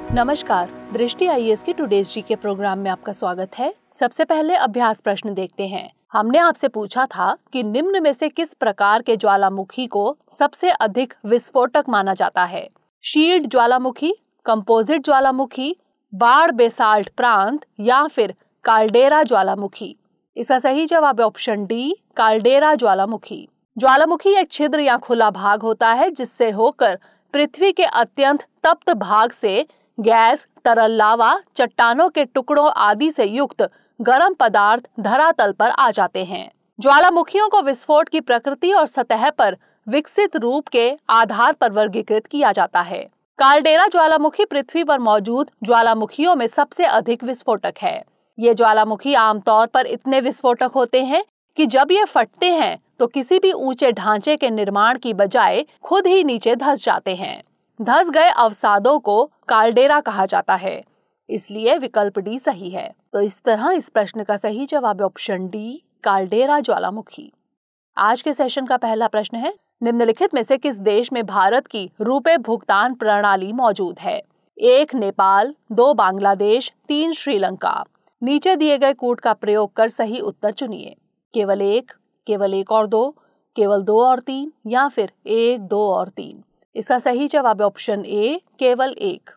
नमस्कार, दृष्टि आईएएस की टुडेज जी के प्रोग्राम में आपका स्वागत है। सबसे पहले अभ्यास प्रश्न देखते हैं। हमने आपसे पूछा था कि निम्न में से किस प्रकार के ज्वालामुखी को सबसे अधिक विस्फोटक माना जाता है? शील्ड ज्वालामुखी, कंपोजिट ज्वालामुखी, बाढ़ बेसाल्ट प्रांत या फिर काल्डेरा ज्वालामुखी? इसका सही जवाब है ऑप्शन डी, काल्डेरा ज्वालामुखी। ज्वालामुखी एक छिद्र या खुला भाग होता है जिससे होकर पृथ्वी के अत्यंत तप्त भाग से गैस, तरल लावा, चट्टानों के टुकड़ों आदि से युक्त गर्म पदार्थ धरातल पर आ जाते हैं। ज्वालामुखियों को विस्फोट की प्रकृति और सतह पर विकसित रूप के आधार पर वर्गीकृत किया जाता है। काल्डेरा ज्वालामुखी पृथ्वी पर मौजूद ज्वालामुखियों में सबसे अधिक विस्फोटक है। ये ज्वालामुखी आमतौर पर इतने विस्फोटक होते हैं कि जब ये फटते हैं तो किसी भी ऊंचे ढांचे के निर्माण की बजाय खुद ही नीचे धंस जाते हैं। धंस गए अवसादों को काल्डेरा कहा जाता है, इसलिए विकल्प डी सही है। तो इस तरह इस प्रश्न का सही जवाब ऑप्शन डी, काल्डेरा ज्वालामुखी। आज के सेशन का पहला प्रश्न है, निम्नलिखित में से किस देश में भारत की रुपए भुगतान प्रणाली मौजूद है? 1 नेपाल, 2 बांग्लादेश, 3 श्रीलंका। नीचे दिए गए कूट का प्रयोग कर सही उत्तर चुनिए। केवल एक और दो, केवल 2 और 3 या फिर 1, 2 और 3। इसका सही जवाब ऑप्शन ए, केवल 1।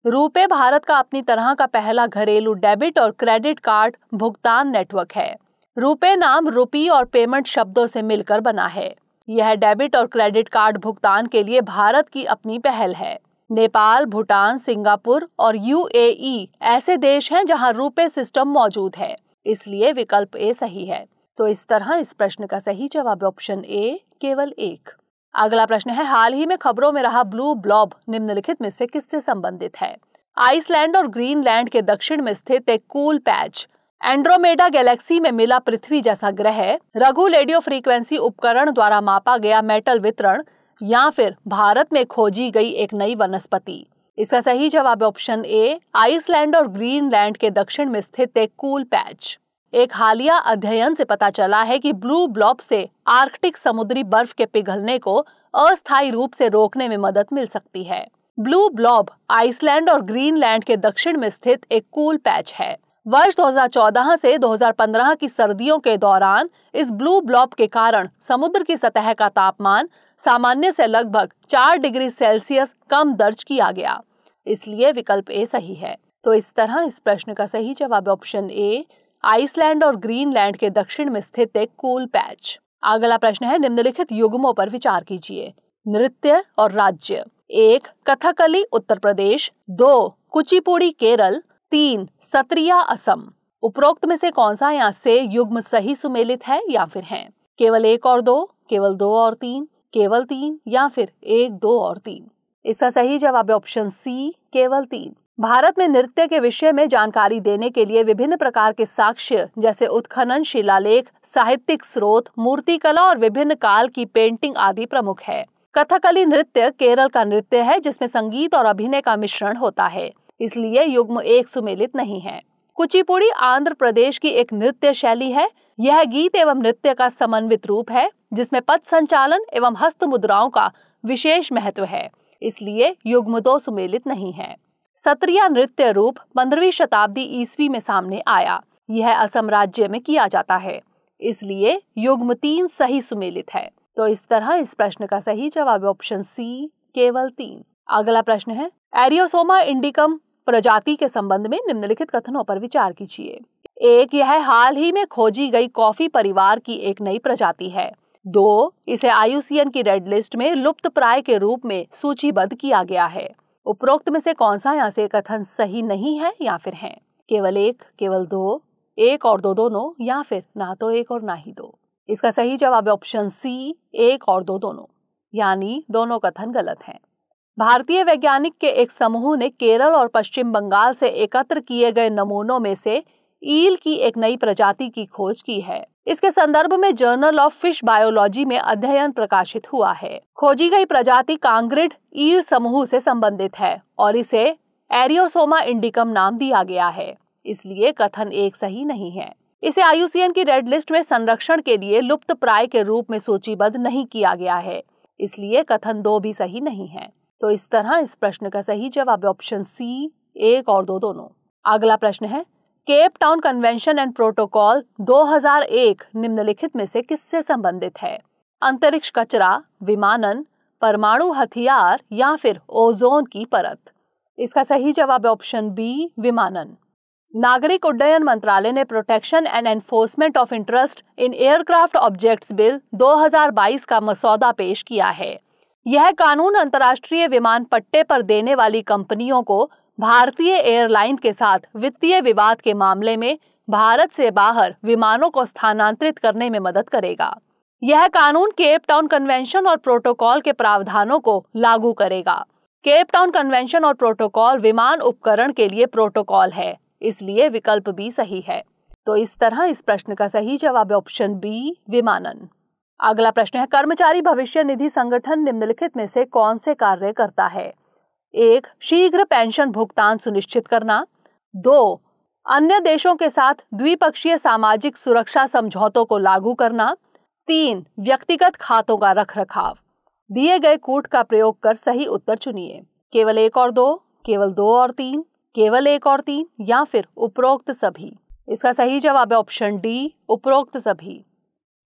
रुपे भारत का अपनी तरह का पहला घरेलू डेबिट और क्रेडिट कार्ड भुगतान नेटवर्क है। रुपे नाम रुपी और पेमेंट शब्दों से मिलकर बना है। यह डेबिट और क्रेडिट कार्ड भुगतान के लिए भारत की अपनी पहल है। नेपाल, भूटान, सिंगापुर और यूएई ऐसे देश हैं जहां रुपे सिस्टम मौजूद है, इसलिए विकल्प ए सही है। तो इस तरह इस प्रश्न का सही जवाब ऑप्शन ए, केवल 1। अगला प्रश्न है, हाल ही में खबरों में रहा ब्लू ब्लॉब निम्नलिखित में से किससे संबंधित है? आइसलैंड और ग्रीनलैंड के दक्षिण में स्थित एक कूल पैच, एंड्रोमेडा गैलेक्सी में मिला पृथ्वी जैसा ग्रह, रघु रेडियो फ्रीक्वेंसी उपकरण द्वारा मापा गया मेटल वितरण या फिर भारत में खोजी गई एक नई वनस्पति? इसका सही जवाब ऑप्शन ए, आइसलैंड और ग्रीनलैंड के दक्षिण में स्थित एक कूल पैच। एक हालिया अध्ययन से पता चला है कि ब्लू ब्लॉब से आर्कटिक समुद्री बर्फ के पिघलने को अस्थायी रूप से रोकने में मदद मिल सकती है। ब्लू ब्लॉब आइसलैंड और ग्रीनलैंड के दक्षिण में स्थित एक कूल पैच है। वर्ष 2014 से 2015 की सर्दियों के दौरान इस ब्लू ब्लॉब के कारण समुद्र की सतह का तापमान सामान्य से लगभग 4 डिग्री सेल्सियस कम दर्ज किया गया, इसलिए विकल्प ए सही है। तो इस तरह इस प्रश्न का सही जवाब ऑप्शन ए, आइसलैंड और ग्रीनलैंड के दक्षिण में स्थित एक कूल पैच। अगला प्रश्न है, निम्नलिखित युग्मों पर विचार कीजिए। नृत्य और राज्य। 1 कथकली उत्तर प्रदेश, 2 कुचिपुड़ी केरल, 3 सत्रिया असम। उपरोक्त में से कौन सा यहाँ से युग्म सही सुमेलित है या फिर हैं? केवल 1 और 2, केवल 2 और 3, केवल 3 या फिर 1, 2 और 3। इसका सही जवाब ऑप्शन सी, केवल 3। भारत में नृत्य के विषय में जानकारी देने के लिए विभिन्न प्रकार के साक्ष्य जैसे उत्खनन, शिलालेख, साहित्यिक स्रोत, मूर्तिकला और विभिन्न काल की पेंटिंग आदि प्रमुख है। कथकली नृत्य केरल का नृत्य है जिसमें संगीत और अभिनय का मिश्रण होता है, इसलिए युग्म 1 सुमेलित नहीं है। कुचिपुड़ी आंध्र प्रदेश की एक नृत्य शैली है। यह गीत एवं नृत्य का समन्वित रूप है जिसमें पद संचालन एवं हस्त मुद्राओं का विशेष महत्व है, इसलिए युग्म 2 सुमेलित नहीं है। सत्रिया नृत्य रूप 15वीं शताब्दी ईस्वी में सामने आया। यह असम राज्य में किया जाता है, इसलिए युग्म 3 सही सुमेलित है। तो इस तरह इस प्रश्न का सही जवाब ऑप्शन सी, केवल 3। अगला प्रश्न है, एरियोसोमा इंडिकम प्रजाति के संबंध में निम्नलिखित कथनों पर विचार कीजिए। 1 यह हाल ही में खोजी गई कॉफी परिवार की एक नई प्रजाति है। 2 इसे IUCN की रेड लिस्ट में लुप्तप्राय के रूप में सूचीबद्ध किया गया है। उपरोक्त में से कौन सा यहाँ से कथन सही नहीं है या फिर हैं? केवल 1, केवल 2, 1 और 2 दोनों या फिर ना तो 1 और ना ही 2। इसका सही जवाब ऑप्शन सी, 1 और 2 दोनों, यानी दोनों कथन गलत हैं। भारतीय वैज्ञानिक के एक समूह ने केरल और पश्चिम बंगाल से एकत्र किए गए नमूनों में से ईल की एक नई प्रजाति की खोज की है। इसके संदर्भ में जर्नल ऑफ फिश बायोलॉजी में अध्ययन प्रकाशित हुआ है। खोजी गई प्रजाति कांग्रिड ईल समूह से संबंधित है और इसे एरियोसोमा इंडिकम नाम दिया गया है, इसलिए कथन 1 सही नहीं है। इसे IUCN की रेड लिस्ट में संरक्षण के लिए लुप्तप्राय के रूप में सूचीबद्ध नहीं किया गया है, इसलिए कथन 2 भी सही नहीं है। तो इस तरह इस प्रश्न का सही जवाब ऑप्शन सी, 1 और 2 दोनों। अगला प्रश्न है, Cape Town convention and protocol 2001 निम्नलिखित में से किससे संबंधित है? अंतरिक्ष कचरा, विमानन, परमाणु हथियार या फिर ओजोन की परत? इसका सही जवाब है ऑप्शन बी, विमानन। नागरिक उड्डयन मंत्रालय ने protection and enforcement of interest in aircraft objects bill 2022 का मसौदा पेश किया है। यह कानून अंतर्राष्ट्रीय विमान पट्टे पर देने वाली कंपनियों को भारतीय एयरलाइन के साथ वित्तीय विवाद के मामले में भारत से बाहर विमानों को स्थानांतरित करने में मदद करेगा। यह कानून केप टाउन कन्वेंशन और प्रोटोकॉल के प्रावधानों को लागू करेगा। केप टाउन कन्वेंशन और प्रोटोकॉल विमान उपकरण के लिए प्रोटोकॉल है, इसलिए विकल्प बी सही है। तो इस तरह इस प्रश्न का सही जवाब है ऑप्शन बी, विमानन। अगला प्रश्न है, कर्मचारी भविष्य निधि संगठन निम्नलिखित में से कौन से कार्य करता है? 1. शीघ्र पेंशन भुगतान सुनिश्चित करना। 2. अन्य देशों के साथ द्विपक्षीय सामाजिक सुरक्षा समझौतों को लागू करना। 3. व्यक्तिगत खातों का रखरखाव। दिए गए कूट का प्रयोग कर सही उत्तर चुनिए। केवल 1 और 2, केवल 2 और 3, केवल 1 और 3 या फिर उपरोक्त सभी? इसका सही जवाब है ऑप्शन डी, उपरोक्त सभी।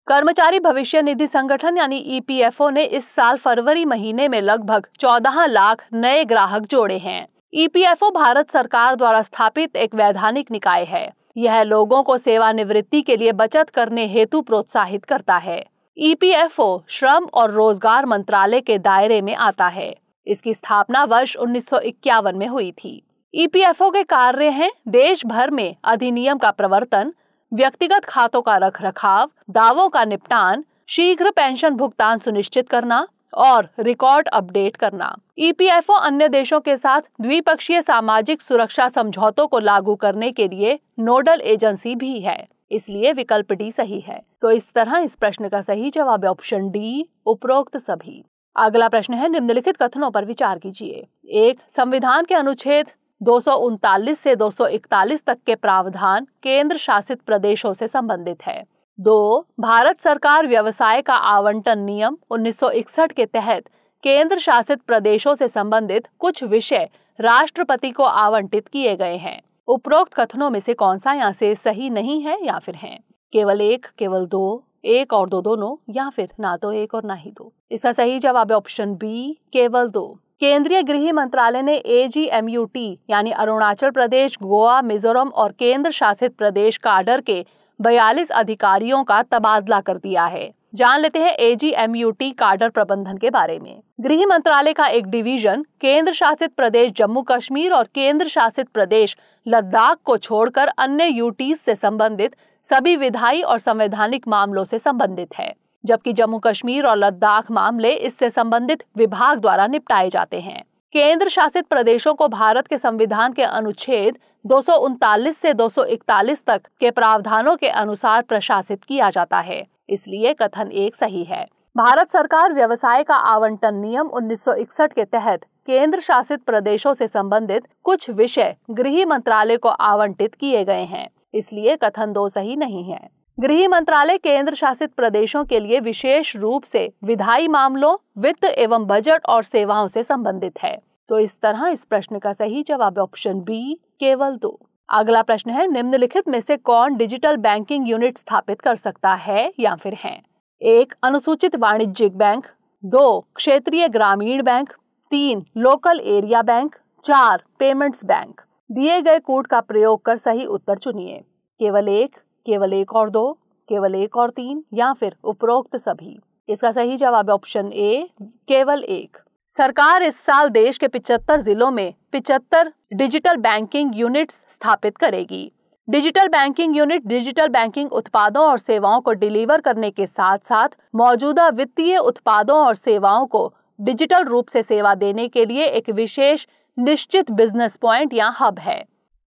कर्मचारी भविष्य निधि संगठन यानी ईपीएफओ ने इस साल फरवरी महीने में लगभग 14 लाख नए ग्राहक जोड़े हैं। ईपीएफओ भारत सरकार द्वारा स्थापित एक वैधानिक निकाय है। यह लोगों को सेवानिवृत्ति के लिए बचत करने हेतु प्रोत्साहित करता है। ईपीएफओ श्रम और रोजगार मंत्रालय के दायरे में आता है। इसकी स्थापना वर्ष 1951 में हुई थी। ईपीएफओ के कार्य हैं देश भर में अधिनियम का प्रवर्तन, व्यक्तिगत खातों का रखरखाव, दावों का निपटान, शीघ्र पेंशन भुगतान सुनिश्चित करना और रिकॉर्ड अपडेट करना। ईपीएफओ अन्य देशों के साथ द्विपक्षीय सामाजिक सुरक्षा समझौतों को लागू करने के लिए नोडल एजेंसी भी है, इसलिए विकल्प डी सही है। तो इस तरह इस प्रश्न का सही जवाब है ऑप्शन डी, उपरोक्त सभी। अगला प्रश्न है, निम्नलिखित कथनों पर विचार कीजिए। 1. संविधान के अनुच्छेद 239 से 241 तक के प्रावधान केंद्र शासित प्रदेशों से संबंधित है। 2. भारत सरकार व्यवसाय का आवंटन नियम 1961 के तहत केंद्र शासित प्रदेशों से संबंधित कुछ विषय राष्ट्रपति को आवंटित किए गए हैं। उपरोक्त कथनों में से कौन सा यहाँ से सही नहीं है या फिर है? केवल 1, केवल 2, 1 और 2 दोनों या फिर ना तो 1 और ना ही 2? इसका सही जवाब है ऑप्शन बी, केवल 2। केंद्रीय गृह मंत्रालय ने AGMUT यानी अरुणाचल प्रदेश, गोवा, मिजोरम और केंद्र शासित प्रदेश काडर के 42 अधिकारियों का तबादला कर दिया है। जान लेते हैं AGMUT काडर प्रबंधन के बारे में। गृह मंत्रालय का एक डिवीजन केंद्र शासित प्रदेश जम्मू कश्मीर और केंद्र शासित प्रदेश लद्दाख को छोड़कर अन्य यूटीज से संबंधित सभी विधायी और संवैधानिक मामलों से संबंधित है, जबकि जम्मू कश्मीर और लद्दाख मामले इससे संबंधित विभाग द्वारा निपटाए जाते हैं। केंद्र शासित प्रदेशों को भारत के संविधान के अनुच्छेद 239 से 241 तक के प्रावधानों के अनुसार प्रशासित किया जाता है, इसलिए कथन 1 सही है। भारत सरकार व्यवसाय का आवंटन नियम 1961 के तहत केंद्र शासित प्रदेशों से संबंधित कुछ विषय गृह मंत्रालय को आवंटित किए गए हैं, इसलिए कथन 2 सही नहीं है। गृह मंत्रालय केंद्र शासित प्रदेशों के लिए विशेष रूप से विधायी मामलों, वित्त एवं बजट और सेवाओं से संबंधित है। तो इस तरह इस प्रश्न का सही जवाब ऑप्शन बी, केवल 2। अगला प्रश्न है, निम्नलिखित में से कौन डिजिटल बैंकिंग यूनिट स्थापित कर सकता है या फिर है? 1. अनुसूचित वाणिज्यिक बैंक। 2. क्षेत्रीय ग्रामीण bank. 3. Local area bank. 4. Payments bank. दिए गए कोड का प्रयोग कर सही उत्तर चुनिए। केवल 1, केवल 1 और 2, केवल 1 और 3 या फिर उपरोक्त सभी? इसका सही जवाब है ऑप्शन ए, केवल 1। सरकार इस साल देश के 75 जिलों में 75 डिजिटल बैंकिंग यूनिट्स स्थापित करेगी। Digital banking unit digital banking उत्पादों और सेवाओं को डिलीवर करने के साथ साथ मौजूदा वित्तीय उत्पादों और सेवाओं को डिजिटल रूप से सेवा देने के लिए एक विशेष निश्चित बिजनेस पॉइंट या हब है।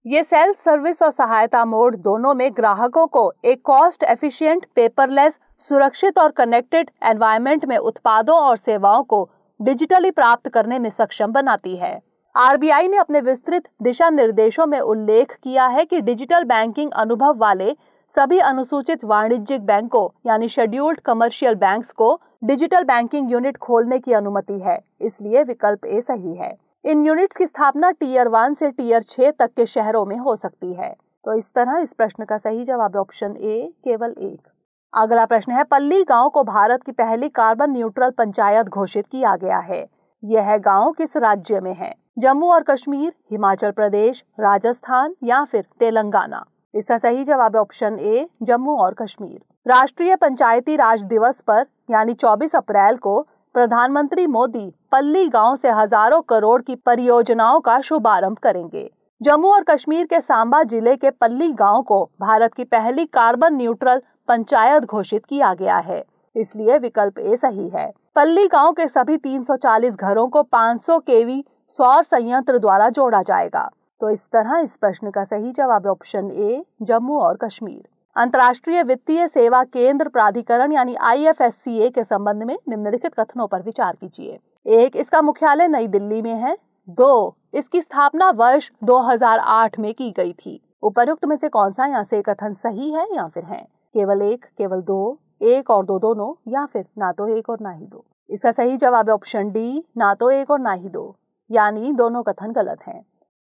ये सेल्फ सर्विस और सहायता मोड दोनों में ग्राहकों को एक कॉस्ट एफिशिएंट, पेपरलेस, सुरक्षित और कनेक्टेड एनवायरनमेंट में उत्पादों और सेवाओं को डिजिटली प्राप्त करने में सक्षम बनाती है। आरबीआई ने अपने विस्तृत दिशा निर्देशों में उल्लेख किया है कि डिजिटल बैंकिंग अनुभव वाले सभी अनुसूचित वाणिज्यिक बैंकों यानी शेड्यूल्ड कमर्शियल बैंक्स को डिजिटल बैंकिंग यूनिट खोलने की अनुमति है, इसलिए विकल्प ए सही है। इन यूनिट्स की स्थापना टियर 1 से टियर 6 तक के शहरों में हो सकती है। तो इस तरह इस प्रश्न का सही जवाब है ऑप्शन ए, केवल 1। अगला प्रश्न है, पल्ली गांव को भारत की पहली कार्बन न्यूट्रल पंचायत घोषित किया गया है। यह गांव किस राज्य में है? जम्मू और कश्मीर, हिमाचल प्रदेश, राजस्थान या फिर तेलंगाना? इसका सही जवाब है ऑप्शन ए, जम्मू और कश्मीर। राष्ट्रीय पंचायती राज दिवस पर यानी 24 अप्रैल को प्रधानमंत्री मोदी पल्ली गांव से हजारों करोड़ की परियोजनाओं का शुभारंभ करेंगे। जम्मू और कश्मीर के सांबा जिले के पल्ली गांव को भारत की पहली कार्बन न्यूट्रल पंचायत घोषित किया गया है, इसलिए विकल्प ए सही है। पल्ली गांव के सभी 340 घरों को 500 केवी सौर संयंत्र द्वारा जोड़ा जाएगा। तो इस तरह इस प्रश्न का सही जवाब है ऑप्शन ए, जम्मू और कश्मीर। अंतर्राष्ट्रीय वित्तीय सेवा केंद्र प्राधिकरण यानी IFSCA के संबंध में निम्नलिखित कथनों पर विचार कीजिए। 1, इसका मुख्यालय नई दिल्ली में है। 2, इसकी स्थापना वर्ष 2008 में की गई थी। उपर्युक्त में से कौन सा यहाँ से कथन सही है या फिर है? केवल 1, केवल 2, 1 और 2 दोनों, या फिर ना तो 1 और ना ही 2? इसका सही जवाब है ऑप्शन डी, ना तो 1 और ना ही 2, यानी दोनों कथन गलत हैं।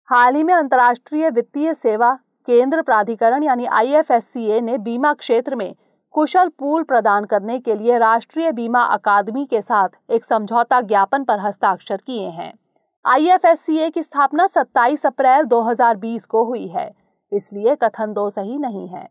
हाल ही में अंतर्राष्ट्रीय वित्तीय सेवा केंद्र प्राधिकरण यानी IFSCA ने बीमा क्षेत्र में कुशल पूल प्रदान करने के लिए राष्ट्रीय बीमा अकादमी के साथ एक समझौता ज्ञापन पर हस्ताक्षर किए हैं। IFSCA की स्थापना 27 अप्रैल 2020 को हुई है, इसलिए कथन 2 सही नहीं है।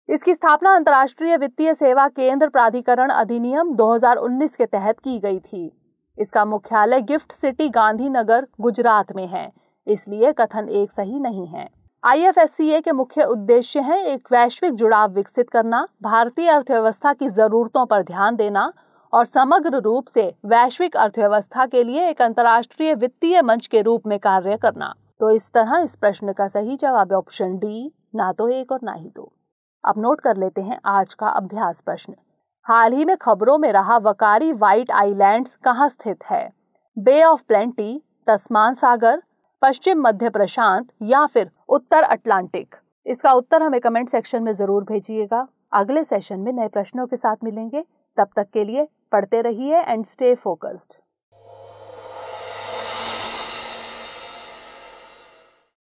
इसकी स्थापना अंतर्राष्ट्रीय वित्तीय सेवा केंद्र प्राधिकरण अधिनियम 2019 के तहत की गई थी। इसका मुख्यालय गिफ्ट सिटी गांधीनगर गुजरात में है, इसलिए कथन 1 सही नहीं है। IFSCA के मुख्य उद्देश्य हैं एक वैश्विक जुड़ाव विकसित करना, भारतीय अर्थव्यवस्था की जरूरतों पर ध्यान देना और समग्र रूप से वैश्विक अर्थव्यवस्था के लिए एक अंतर्राष्ट्रीय वित्तीय मंच के रूप में कार्य करना। तो इस तरह इस प्रश्न का सही जवाब है ऑप्शन डी, ना तो 1 और ना ही 2। अब नोट कर लेते हैं आज का अभ्यास प्रश्न। हाल ही में खबरों में रहा वकारी व्हाइट आइलैंड्स कहाँ स्थित है? बे ऑफ प्लेंटी, तस्मान सागर, पश्चिम मध्य प्रशांत या फिर उत्तर अटलांटिक? इसका उत्तर हमें कमेंट सेक्शन में जरूर भेजिएगा। अगले सेशन में नए प्रश्नों के साथ मिलेंगे। तब तक के लिए पढ़ते रहिए एंड स्टे फोकस्ड।